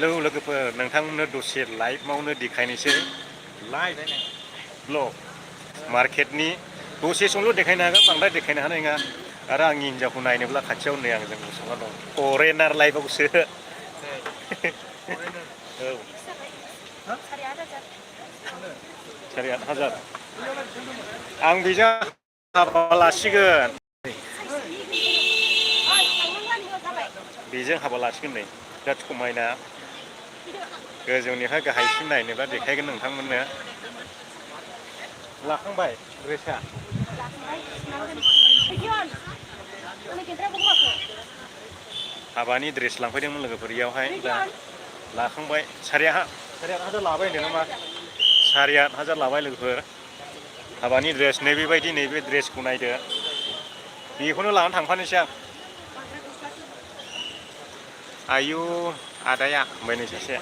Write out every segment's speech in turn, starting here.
Hello लोगोफोर नोंथांमोननो दसे live मावनो देखायनोसै लाइभ ब्लग मार्केटनि दसे समल' देखायनो हागोन बांद्राय देखायनो हानाय नङा आरो आंनि हिन्जावखौ नायनोब्ला खाथियाव नै आंजों गसंना दं फरेनार लाइफआवसो औ सारि आट हाजार आं बेजों हाबा लासिगोन बेजों हाबा लासिगोन नै बिराद समायना गोजौनिफ्राय गाहायसिम नायनोबा देखायगोन नोंथांमोननो लाखांबाय ड्रेसा हाबानि ड्रेस लांफैदोंमोन लोगोफोर इयावहाय दा लाखांबाय सारि आट हाजार लाबाय होनदों नामा सारि आट हाजार लाबाय लोगोफोर हाबानि ड्रेस नैबेबायदि नैबे ड्रेसखौ नायदो बेखौनो लानानै थांफानोसै आं आयु आदाया ओमफ्राय नै सासे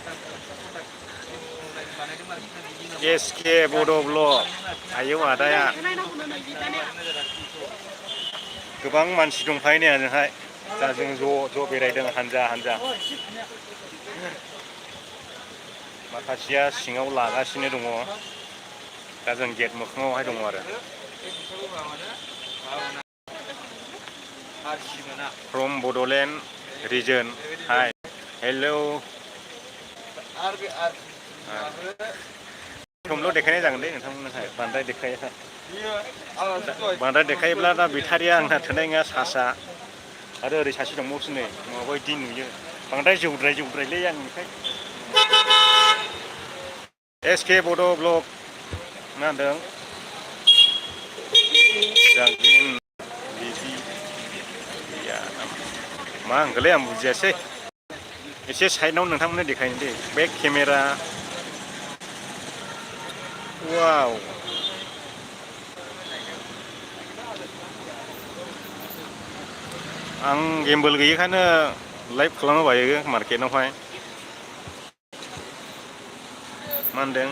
एसके बड' ब्लग आयौ आदाया गोबां मानसि दंखायो नै ओजोंहाय दा जों ज' बेरायदों हानजा हानजा माखासेया सिङाव लागासिनो दङ दा जों गेट मोखाङावहाय दङ आरो फ्रम बड'लेण्ड रिजन हाय हेलौ समल' देखायनाय जागोन दे नोंथांमोननोहाय बांद्राय देखायोब्ला दा बेटारिया आंना थोनाय नङा चार्जआ आरो ओरै सासे दंबावोसो नै माबायदि नुयो बांद्राय जौद्रायलै आंनिफ्राय एसके बड' ब्लग मा होनदों मा होनखोलै आं बुजियासै एसे साइडआव नोंथांमोननो देखायनो दे बेक केमेरा वाव आं गेमबोल गैयिखायनो लाइभ खालामनो बायो मार्केटावहाय मा होनदों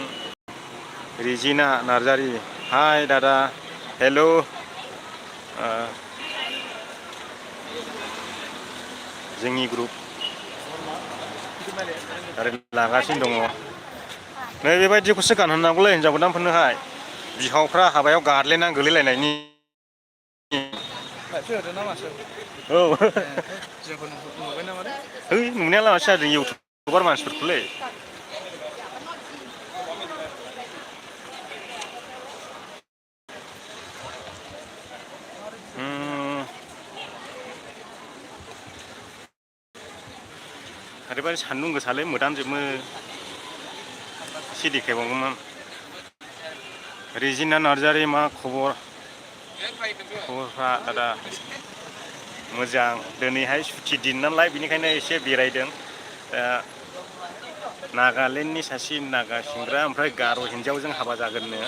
रिजिना नार्जारि हाय दादा हेलौ जोंनि ग्रुप आरो लागासिनो दङ नै बेबायदिखौसो गानहोनांगौलै हिनजाव गोदानफोरनोहाय बिहावफ्रा हाबायाव गादलेनानै गोलैलायनायनि औ है नुनायालाय माथो जादों इउटुबार मानसिफोरखौलै ओरैबायदि सान्दुं गोसालै मोदानजोबो एसे देखायबावगौमोन रिजिना नार्जारि मा खबरफ्रा दादा मोजां दिनैहाय सुथि दिन नालाय बेनिखायनो एसे बेरायदों नागालेण्डनि सासे नागा सेंग्रा ओमफ्राय गार' हिन्जावजों हाबा जागोननो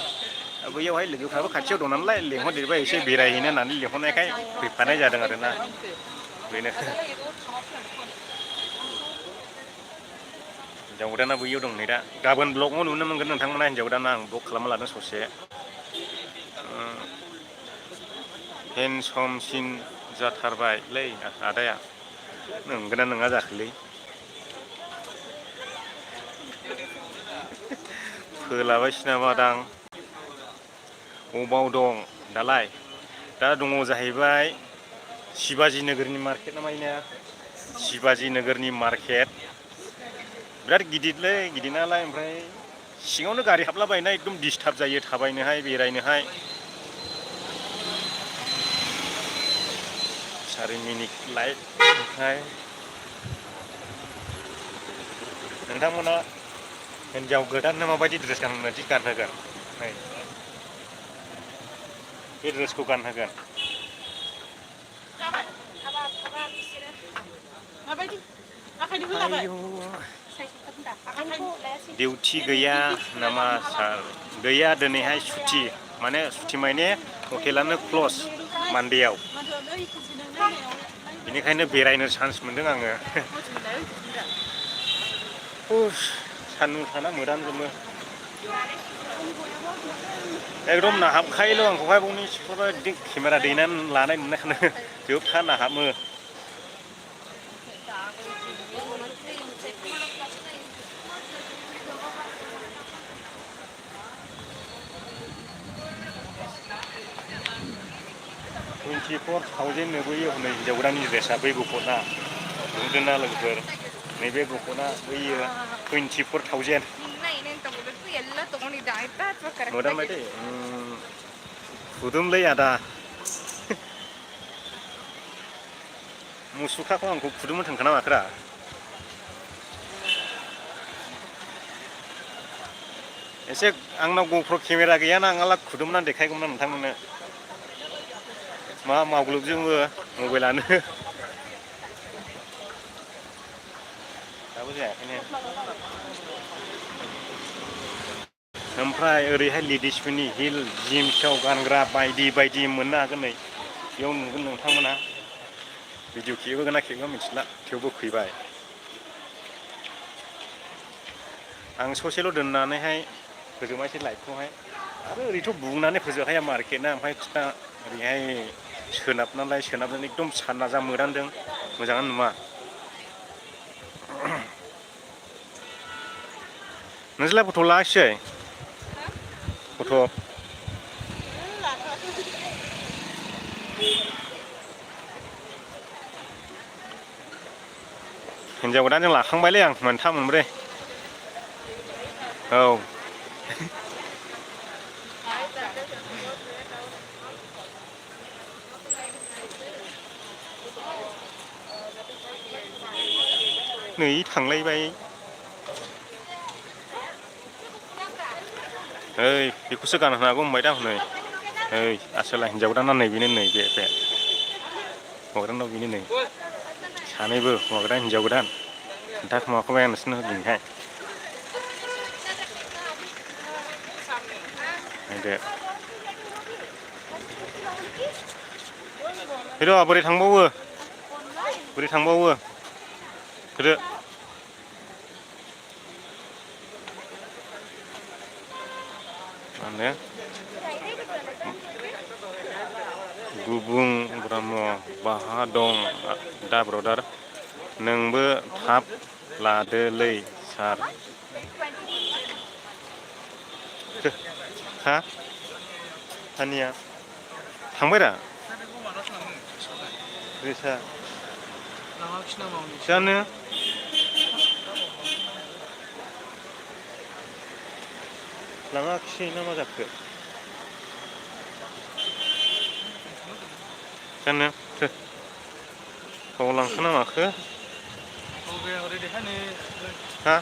बैयावहाय लोगोफ्राबो खाथियाव दं नालाय लेंहरदेरबाय एसे बेरायहैनो होननानै लेंहरनायखाय फैफानाय जादों आरोना बेनो हिन्जाव गोदाना बैयाव दं नै दा गाबोन ब्लगाव नुनो मोनगोन नोंथांमोना हिन्जाव गोदाना आं ब्लग खालामना लादों ससे हेन्डसामसिन जाथारबायलै आदाया नंगौना नङा जाखोलै फोलाबायसै नामादां अबाव दं दालाय दा दङ जाहैबाय शिबाजि नोगोरनि मार्केट ना मायो शिबाजि नोगोरनि मार्केट बिराद गिदिरलै गिदिरनालाय ओमफ्राय सिङावनो गारि हाबलाबायनाय एकदम डिस्टार्ब जायो थाबायनोहाय बेरायनोहाय 4 मिनिट लाइभ ओमफ्राय नोंथांमोना हिन्जाव गोदाननो माबायदि ड्रेस गानहोगोन नै बे ड्रेसखौ गानहोगोन डिउटि गैया नामा सार गैया दिनैहाय सुथि माने सुथि माने हटेलानो क्लस मान्डेआव बेनिखायनो बेरायनो चान्स मोनदों आङो सान्दुं साना मोदानजोबो एकदम नाहाबखायोल' आंखौहाय बावनि सिख्लाफ्रा बिदि केमेरा दैनानै लानाय नुनायखायनो जोबथा नाहाबो 24,000 नुबोयो हनै हिन्जाव गोदाननि ड्रेसा बै गुफुरना नुदोंना लोगोफोर नैबे गुफुरना बैयो 24,000 नुदोंबाय दे फुदुंलै आदा मुसुखाखौ आंखौ फुदुंनो थांखोना माखोरा एसे आंनाव गप्र केमेरा गैयाना आंला खुदुमनानै देखायगौमोन नोंथांमोननो मा मावग्लोबजोबो मबाइलानो दाबो जायाखैनो ओमफ्राय ओरैहाय लेडिसफोरनि हिल जिन्सआव गानग्रा बायदि बायदि मोननो हागोन नै बेयाव नुगोन नोंथांमोना भिडिअ खेबोगोन ना खेबा मिथिला थेवबो फैबाय आं ससेल' दोननानैहाय फोजोबनायसै लाइभखौहाय आरो ओरैथ' बुंनानै फोजोबखाया मार्केटना ओमफ्राय फिथा ओरैहाय सोनाबनानै एकदम सानजा जा मोदानदों मोजाङानो नुवा नोंसोरलाय फट' लाखिसै फट' हिन्जाव गोदानजों लाखांबायलै आं मोनथाम मोनब्रै औ नै थांलायबाय ओइ बेखौसो गानहोनो हागौ होनबाय दा हनै ओइ आसोला हिन्जाव गोदाना नै बेनो नै बे हौवा गोदानाव बेनो नै सानैबो हौवा गोदान हिन्जाव गोदान खोन्थाखुमाखाबाय आं नोंसोरनो दिनैहाय नायदो फैद' बोरै थांबावो फैदो मा होनो गुबुं ब्रह्म बाहा दं दा ब्रदार नोंबो थाब लादोलै सार हा हानिया थांबायरा ड्रेसा जानो लाङाखिसै ना मा जाखो जानो बाव लांखो ना माखो हा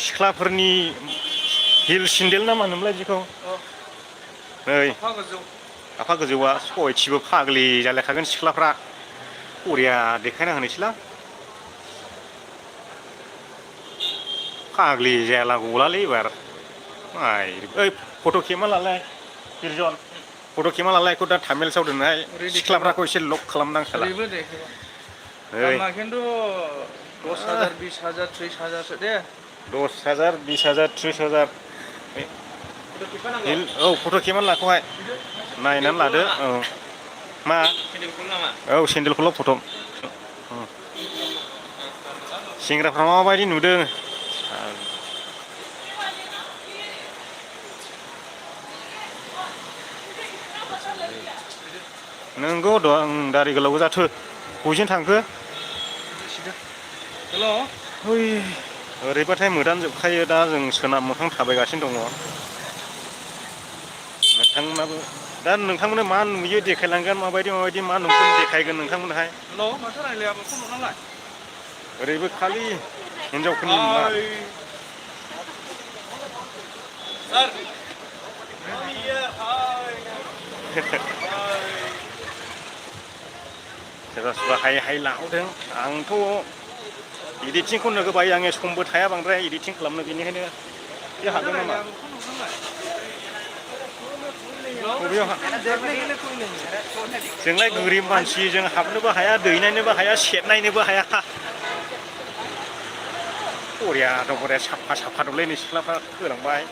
सिख्लाफोरनि हिल सेन्देल ना मा होनोमोनलाय बिदिखौ नै आफा गोजौआ सयथिबो फाग्लि जालायखागोन सिख्लाफ्रा बरिया देखायना होनोसैलां फाग्लि जायाला गलालै एबार ओइ फट' खेबना लालाय बिरजन फट' खेबना लालायखौ दा थामेल्सआव दोनहाय सिख्लाफ्राखौ एसे लक खालामदां साला दामा खिन्थु 10,000 20,000 30,000सो दे 10,000 20,000 30,000 औ फट' खेबनानै लाखौहाय नायनानै लादो औ मा औ सेन्देलखौल' फट' सेंग्राफ्रा माबायदि नुदों नोंगौ दं दारि गोलावबो जाथो बबेजों थांखो ओइ ओरैबाथाय मोदान जोबखायो दा जों सोनाब मोखां थाबायगासिनो दङ नोंथांमोनाबो दा नोंथांमोननो मा नुयो देखायलांगोन माबायदि मा नुगोन देखायगोन नोंथांमोनहाय माथो रायलायाबो फन हरनालाय ओरैबो खालि हिनजावफोरनि मा सोरबा सोरबा हाय हाय लाहरदों आंथ' इडिटिंखौ नोगोबाय आङो समबो थाया बांद्राय इडिटिं खालामनो बेनिखायनो बे हागोन नामा बबेयाव जोंलाय गोरिब मानसि जों हाबनोबो हाया दैनायनोबो हाया सेरनायनोबो हाया बरिया दं बरिया साफा साफा दंलै नै सिख्लाफ्रा होलांबाय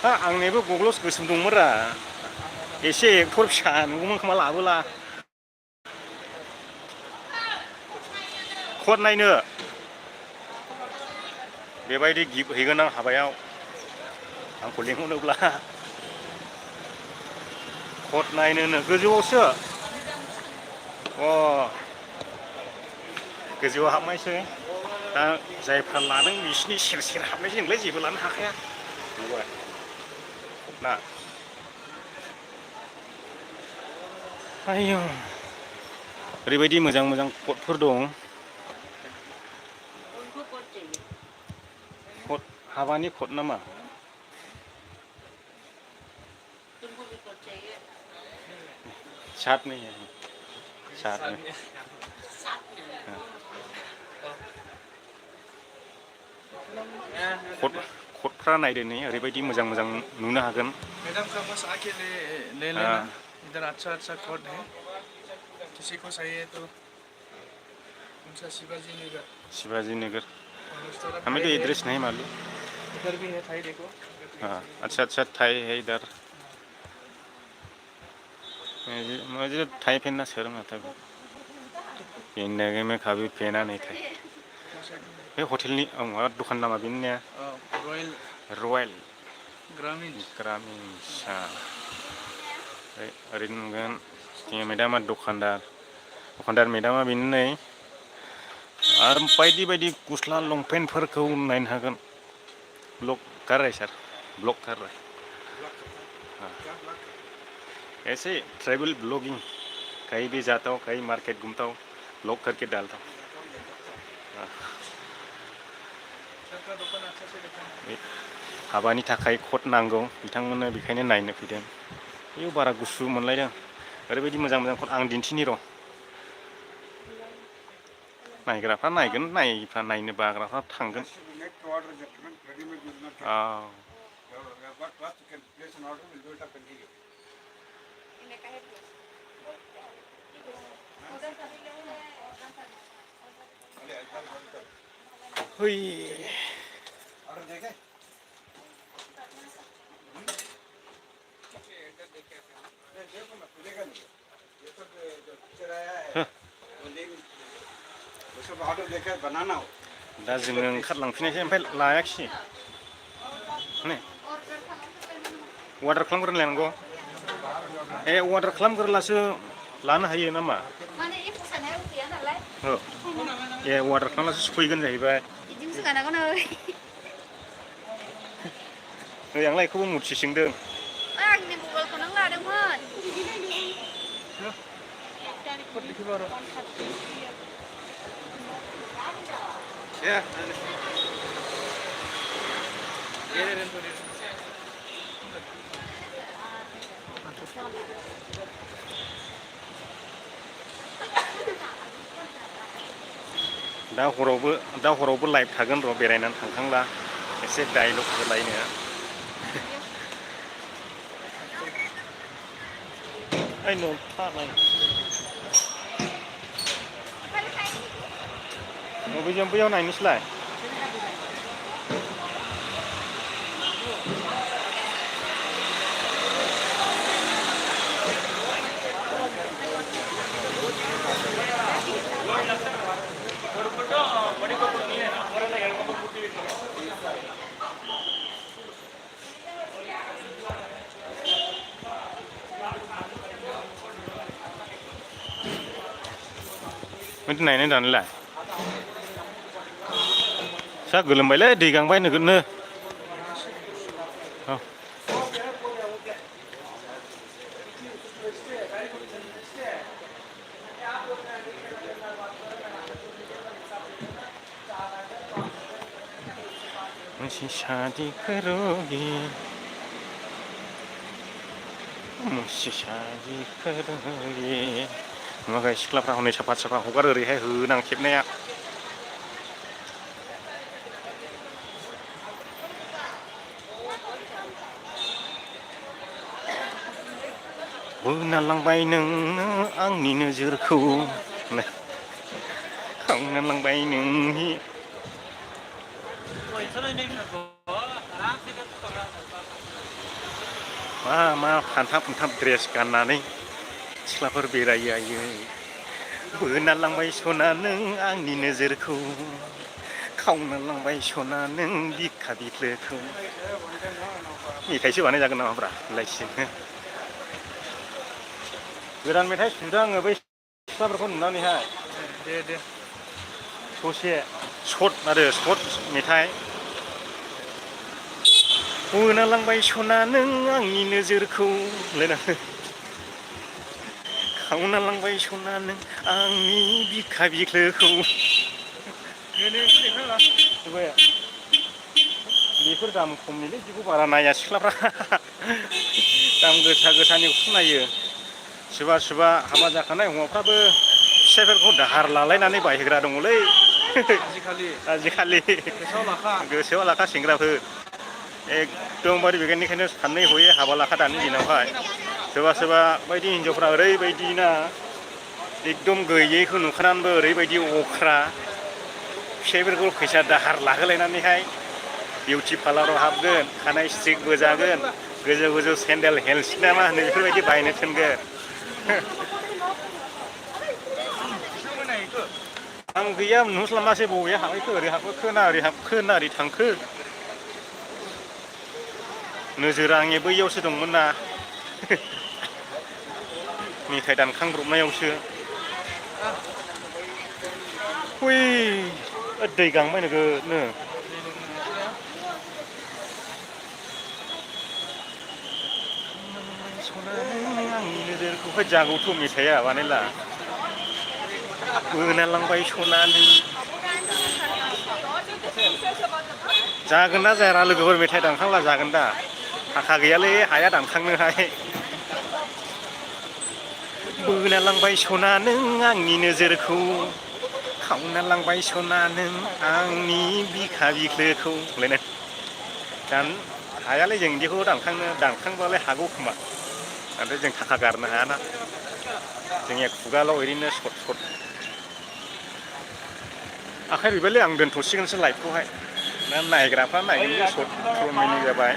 हा आंनिबो गग्लस गोसोम दंमोनरा एसे एक्टर फिसा नुगौमोन खोमा लाबोला खद नायनो बेबायदि गिफ्ट हैगोन आं हाबायाव आंखौ लिंहरनोब्ला कट नायनोनो गोजौआवसो अ गोजौआव हाबनायसै दा जायफ्रा लादों बिसिनि सेर सेर हाबनायसै नोंलाय जेबो लानो हाखाया नुबाय ना आयौ ओरैबायदि मोजां मोजां कटफोर दं कट हाबानि कट नामा सात नहीं है सात में कटफ्रा नायदो नै ओरैबायदि मोजां मोजां नुनो हागोन मैडम का बस आके ले लेना इधर अच्छा अच्छा कोट है किसी को चाहिए तो उनसे शिवाजी नगर हमें तो एड्रेस नहीं मालूम इधर भी है थाई देखो हाँ अच्छा अच्छा थाई है इधर मुझे थाई पहनना शर्म आता है जिंदगी में कभी पहना नहीं था बे हटेलनि माबा दखान नामा बेनिया रयेल ग्रामीण ओरै नुगोन जोंनि मेदामा दखानदार मेदामा बेनो नै आरो बायदि बायदि गस्ला लंपेन्टफोरखौ नायनो हागोन ब्लग कर रहा है सर ब्लग कर रहा है ऐसे ट्रैवल ब्लॉगिंग कहीं भी जाता हूँ कहीं मार्केट घूमता हूँ ब्लॉग करके डालता हूँ हाबानि थाखाय कट नांगौ बिथांमोननो बेखायनो नायनो फैदों बेयाव बारा गुसु मोनलायदों ओरैबायदि मोजां मोजां कट आं दिन्थिनि र' नायग्राफ्रा नायगोन नायिफ्रा नायनो बाग्राफ्रा थांगोन हुई दा जोङो ओंखारलांफिनायसै ओमफ्राय लायाखिसै ने अर्डार खालामग्रोना लायनांगौ अर्डार खालामग्रोलासो लानो हायो नामा अर्डार खालामब्लासो सफैगोन जाहैबाय आंलाय बेखौबो मुथि सोंदों आंनि मबाइलखौ नों लादोंमोन दा हरावबो लाइभ थागोन र' बेरायनानै थांखांला एसे डायलग होलायनो ओइ न'थालाय बबेजों बैयाव नायनोसैलाय Itu naiknya dan lah. Saya gelem bae le di gang bae negeutne. Oh. Masih शादी करोगी masih शादी करोगी माखासे सिख्लाफ्रा हनै साफा साफा हगार ओरैहाय होनां खेबनाया बोना लांबाय नोंनो आंनि नोजोरखौ खावना लांबाय नोंनि मा फान्थाब ड्रेस गाननानै सिख्लाफोर बेरायो आयै बोना लांबाय सना नों आंनि नोजोरखौ खावना लांबाय सना नों बिखा बिख्लोखौ मेथाइसो बानाय जागोन नामाब्रा लायसिनो गोदान मेथाइ सुदों आङो बै सिख्लाफोरखौ नुनानैहाय दे ससे सर्ट आरो सर्ट मेथाइ बोना लांबाय सना नों आंनि नोजोरखौ होनलायनानै खावना लांबाय सना नों आंनि बिखा बिख्लोखौ बेफोर दाम खमनिलै बिदिखौ बारा नाया सिख्लाफ्रा दाम गोसा गोसानिखौसो नायो सोरबा हाबा जाखानाय हौवाफ्राबो फिसाइफोरखौ दाहार लालायनानै बायहोग्रा दङलै आजिखालि गोसोआव लाखा सेंग्राफोर एकदमबारे बेनिखायनो साननै हयै हाबा लाखा दानि दिनावहाय सोरबा बायदि हिनजावफ्रा ओरैबायदि ना एकदम गैयैखौ नुखानानैबो ओरैबायदि अख्रा फिसाइफोरखौ फैसा दाहार लाहोलायनानैहाय बिउटि पार्लाराव हाबगोन खानाय स्ट्रिक बोजागोन गोजौ सेन्देल हेल्स ना मा होनो बेफोरबायदि बायनो थिनगोन आं गैया नुस्लाबासै बबे हाबैखो ओरै हाबखो ना ओरै हाबखो ना ओरै थांखो नोजोरा आंनि बैयावसो दंमोन ना मेथाइ दानखांब्रबनायावसो बै दै गांबाय नोगोदनो आंनि नोजोरखौहाय जागौथ' मेथाइआ बानायला बोना लांबाय सना नों जागोन ना जाया लोगोफोर मेथाइ दानखांला जागोन दा थाखा गैयालै हाया दानखांनोहाय बोना लांबाय सना नों आंनि नोजोरखौ खावना लांबाय सना नों आंनि बिखा बिख्लोखौ होनलायनाय दान हायालै जों बिदिखौ दानखांबालाय हागौ खोमा नाथाय जों थाखा गारनो हायाना जोंनिया खुगाल' ओरैनो सर्ट आखाइ रुइबायलै आं दोनथ'सिगोनसो लाइभखौहाय दा नायग्राफ्रा नायगोन सर्ट मिनिट जाबाय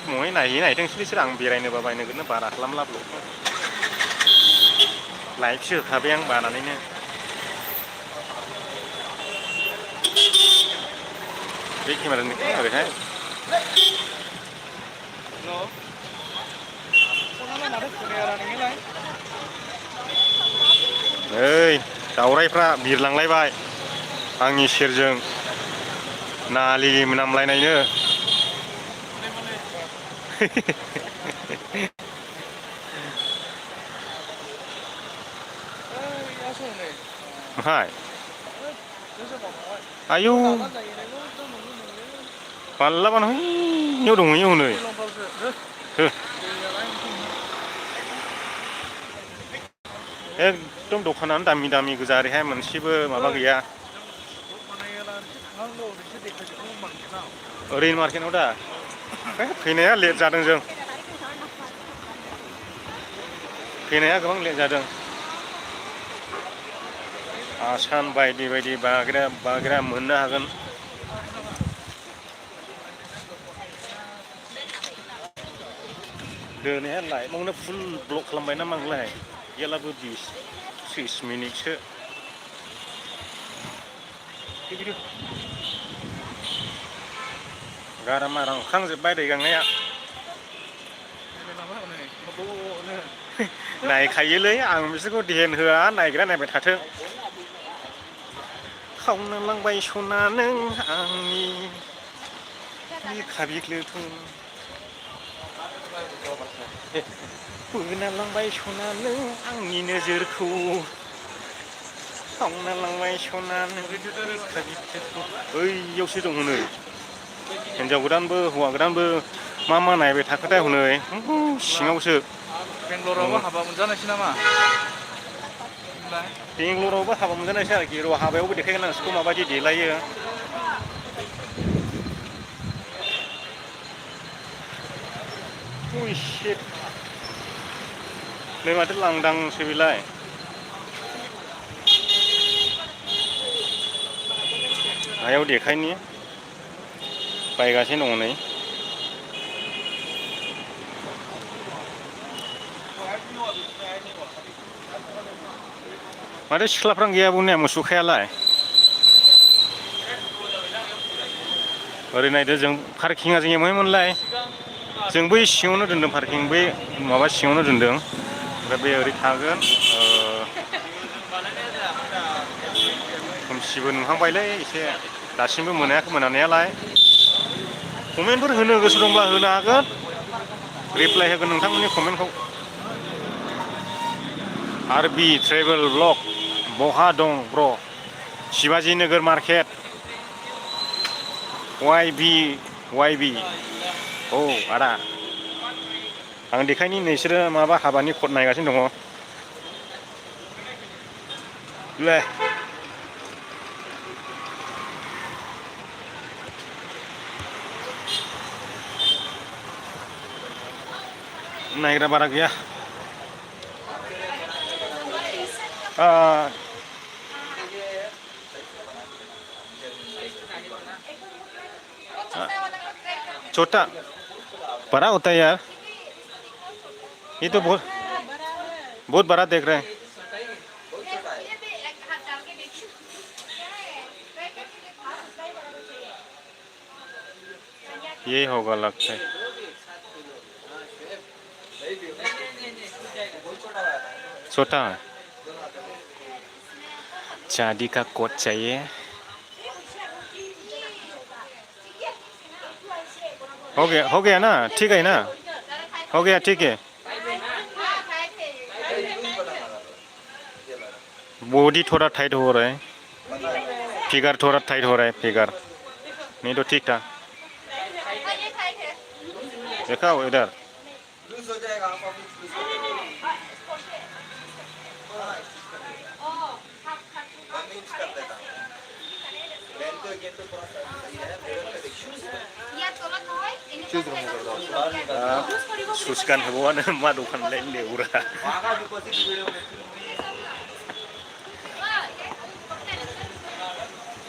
मय नायथोंसैलै सोर आं बेरायनोबा बायनोगोननो बारा खालामला ब्लगखौ लाइभसो होखाबाय आं बानानैनो बे केमेरानिखौ ओरैहाय ओइ दावरायफ्रा बिरलांलायबाय आंनि सेरजों नालि मोनामलायनायनो महाय आयौ मालाबानो बैयाव दङ इयाव नै एकदम दखानानो दामि गोजा ओरैहाय मोनसेबो माबा गैया ओरैनो मार्केटआव दा फैनाया लेट जादों जों फैनाया गोबां लेट जादों आसान बायदि बाग्रा मोननो हागोन दोनैहाय लाइभआवनो फुल ब्लक खालामबाय ना मांलाय गैयालाबो 20-30 मिनिटसो गारामा रानखांजोब्बाय दै गांनाया नायखायोलै आं बिसोरखौ ध्यान होआ नायग्रा नायबाय थाथों खावना लांबाय सना नों आंनि बिखा बिख्लोखौ बोना लांबाय सना नों आंनि नोजोरखौ खावना लांबाय सना नों बिखा बिख्लोखौ बैयावसो दङ नै हिनजाव गोदानबो हौवा गोदानबो मा नायबाय थाखोथाय हनै सिङावसो बेंगलरावबो हाबा मोनजानायसै नामा बेंगलरावबो हाबा मोनजानायसै आरोखि र' हाबायावबो देखायगोन आं सिखौ माबायदि देलायो नै माथो लांदांसो बेलाय हायाव देखायनि बायगासिनो दङ नै माथो सिख्लाफ्रानो गैया बुंनाया मुसुखायालाय ओरै नायदो जों पार्किंआ जों एवहायमोनलाय जों बै सिङावनो दोनदों पार्किं बै माबा सिङावनो दोनदों ओमफ्राय बे ओरै थागोन खोमसिबो नुहांबायलै एसे दासिमबो मोनायाखै मोनानायालाय कमेन्टफोर होनो गोसो दंब्ला होनो हागोन रिप्लाय होगोन नोंथांमोननि कमेन्टखौ आरबि ट्रेभेल ब्लग बहा दं ब्र शिवाजि नोगोर मार्केट वाइबि औ आदा आं देखायनि नोंसोरो माबा हाबानि कट नायगासिनो दङ ले नायग्रा बारा गैया छोटा बड़ा होता है यार ये तो बहुत बड़ा देख रहे हैं ये होगा लगता है छोटा है चांदी का कोट चाहिए हो गया ना ठीक है ना हो गया ठीक है बॉडी थोड़ा टाइट हो रहा है फिगर थोड़ा टाइट हो रहा है फिगर नहीं तो ठीक था देखा इधर शूज गान होबावानो मा दखानलाय लेवरा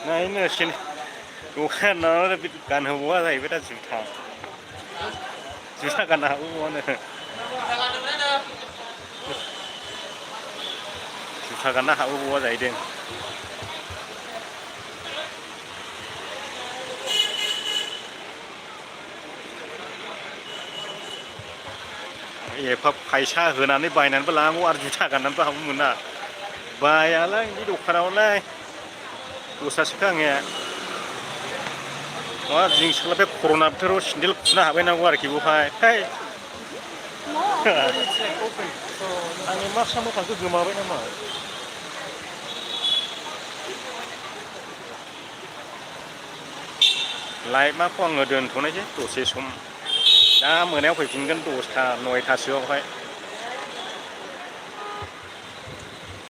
नायनो दखानाव गान होबावा जाहैबाय दा जुथा गाननो हाबावानो जुथा गाननो हाबावा जाहैदों एफा फैसा होनानै बायनानैबो लानांगौ आरो जुथा गाननानैबो हाबनो मोना बायालाय बे दखानावलाय दस्रासोखा आंनिया मा जिंसखौलाय बे कर'ना बोथोराव सेन्देल खुनो हाबायनांगौ आरोखि बेवहाय आंनि मास्क मखाखौ गोमाबाय नामा लाइटमाखौ आङो दोनथ'नायसै दसे सम दा मोनायाव फैफिनगोन 10टा 9टासोआवहाय